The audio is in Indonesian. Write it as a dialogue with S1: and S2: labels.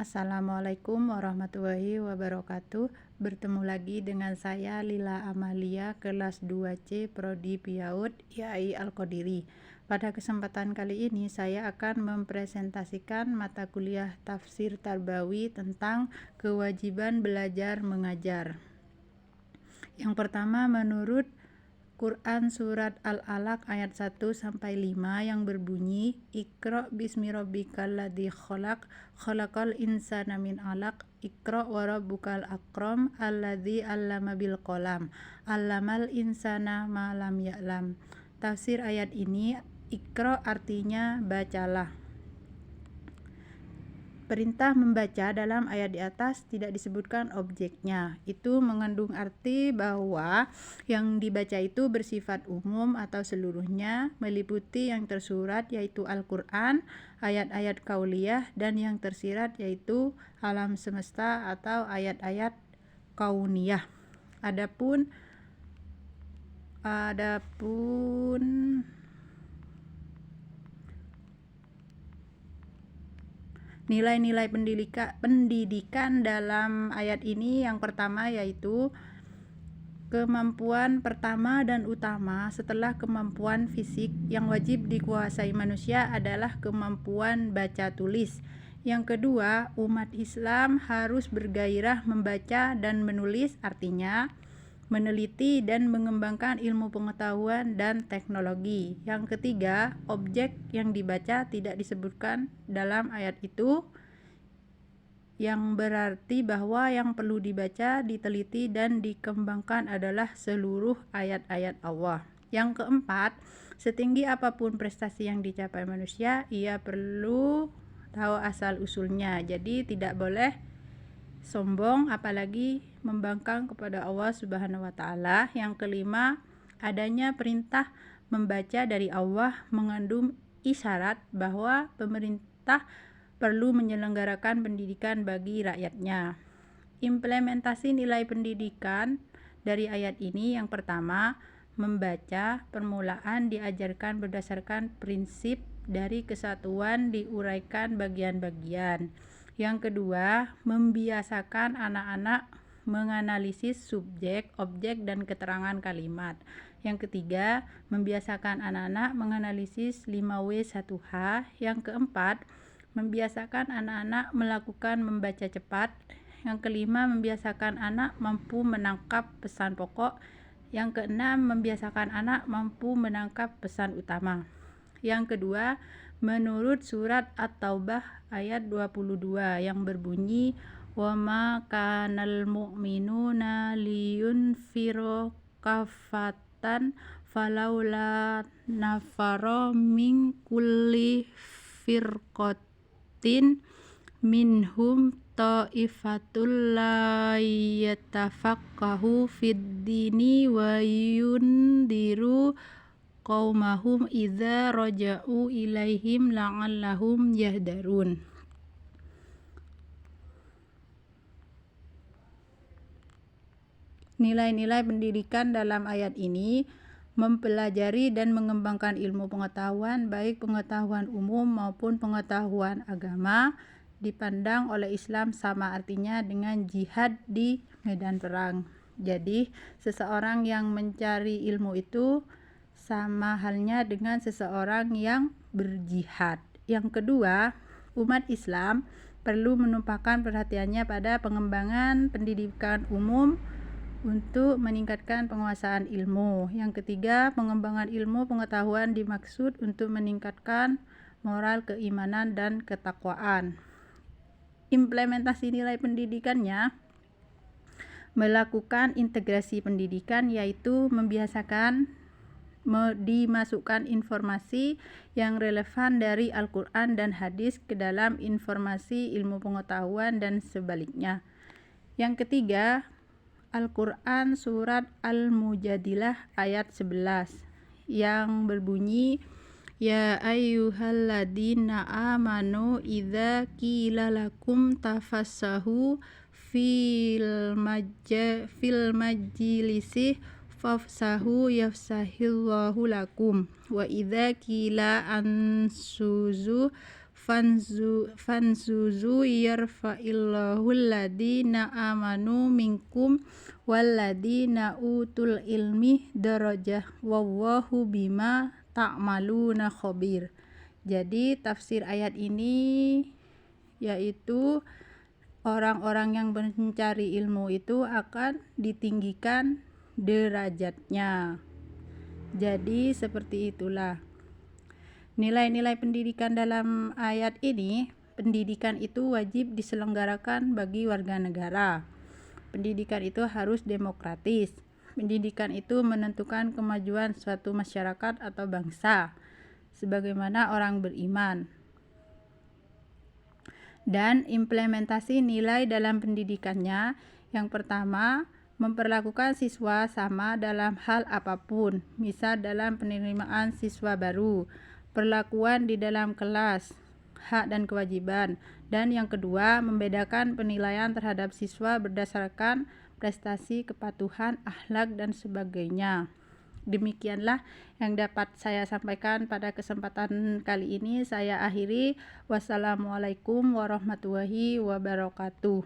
S1: Assalamualaikum warahmatullahi wabarakatuh. Bertemu lagi dengan saya Lila Amalia, kelas 2C Prodi PIAUD IAI Al-Qadiri. Pada kesempatan kali ini saya akan mempresentasikan mata kuliah Tafsir Tarbawi tentang kewajiban belajar mengajar. Yang pertama, menurut Quran Surat Al-Alaq ayat 1-5 yang berbunyi, Iqra bismi rabbikal ladzi khalaq, khalaqal insana min 'alaq, Iqra wa rabbukal akram, alladzi 'allama bil qalam, 'allamal insana ma lam ya'lam. Tafsir ayat ini, Iqra artinya bacalah. Perintah membaca dalam ayat di atas tidak disebutkan objeknya. Itu mengandung arti bahwa yang dibaca itu bersifat umum atau seluruhnya, meliputi yang tersurat yaitu Al-Quran, ayat-ayat kauliyah, dan yang tersirat yaitu alam semesta atau ayat-ayat kauniyah. Adapun nilai-nilai pendidikan dalam ayat ini yang pertama yaitu kemampuan pertama dan utama setelah kemampuan fisik yang wajib dikuasai manusia adalah kemampuan baca tulis. Yang kedua, umat Islam harus bergairah membaca dan menulis, artinya meneliti dan mengembangkan ilmu pengetahuan dan teknologi. Yang ketiga, objek yang dibaca tidak disebutkan dalam ayat itu, yang berarti bahwa yang perlu dibaca, diteliti, dan dikembangkan adalah seluruh ayat-ayat Allah. Yang keempat, setinggi apapun prestasi yang dicapai manusia, ia perlu tahu asal-usulnya. Jadi tidak boleh sombong apalagi membangkang kepada Allah Subhanahu wa taala. Yang kelima, adanya perintah membaca dari Allah mengandung isyarat bahwa pemerintah perlu menyelenggarakan pendidikan bagi rakyatnya. Implementasi nilai pendidikan dari ayat ini, yang pertama, membaca permulaan diajarkan berdasarkan prinsip dari kesatuan diuraikan bagian-bagian. Yang kedua, membiasakan anak-anak menganalisis subjek, objek, dan keterangan kalimat. Yang ketiga, membiasakan anak-anak menganalisis 5W1H. Yang keempat, membiasakan anak-anak melakukan membaca cepat. Yang kelima, membiasakan anak mampu menangkap pesan pokok. Yang keenam, membiasakan anak mampu menangkap pesan utama. Yang kedua, menurut surat At-Taubah ayat 22 yang berbunyi, wa ma kanal mu'minuna liyunfiru kaffatan falaula nafara min kulli firqatin minhum ta'ifatul la yatafaqahu fid dini wa yundiru qaumahum idza raja'u ilaihim la'allahum yahdarun. Nilai-nilai pendidikan dalam ayat ini mempelajari dan mengembangkan ilmu pengetahuan, baik pengetahuan umum maupun pengetahuan agama, dipandang oleh Islam sama artinya dengan jihad di medan perang. Jadi, seseorang yang mencari ilmu itu sama halnya dengan seseorang yang berjihad. Yang kedua, umat Islam perlu menumpahkan perhatiannya pada pengembangan pendidikan umum untuk meningkatkan penguasaan ilmu. Yang ketiga, pengembangan ilmu pengetahuan dimaksud untuk meningkatkan moral keimanan dan ketakwaan. Implementasi nilai pendidikannya melakukan integrasi pendidikan, yaitu membiasakan dimasukkan informasi yang relevan dari Al-Quran dan hadis ke dalam informasi ilmu pengetahuan dan sebaliknya. Yang ketiga, Al-Quran Surat Al-Mujadilah ayat 11 yang berbunyi, ya ayyuhalladzina amanu idza qila lakum tafassahu fil majlisi fafsahu yafsahillahu lakum wa idza qila ansuzu fanzuzu yarfa'illahu alladina amanu minkum walladina utul ilmi darajah wallahu bima ta'maluna khabir. Jadi tafsir ayat ini yaitu orang-orang yang mencari ilmu itu akan ditinggikan derajatnya. Jadi seperti itulah nilai-nilai pendidikan dalam ayat ini. Pendidikan itu wajib diselenggarakan bagi warga negara. Pendidikan itu harus demokratis. Pendidikan itu menentukan kemajuan suatu masyarakat atau bangsa sebagaimana orang beriman. Dan implementasi nilai dalam pendidikannya, yang pertama, memperlakukan siswa sama dalam hal apapun, misal dalam penerimaan siswa baru, perlakuan di dalam kelas, hak dan kewajiban. Dan yang kedua, membedakan penilaian terhadap siswa berdasarkan prestasi, kepatuhan, akhlak, dan sebagainya. Demikianlah yang dapat saya sampaikan pada kesempatan kali ini. Saya akhiri. Wassalamualaikum warahmatullahi wabarakatuh.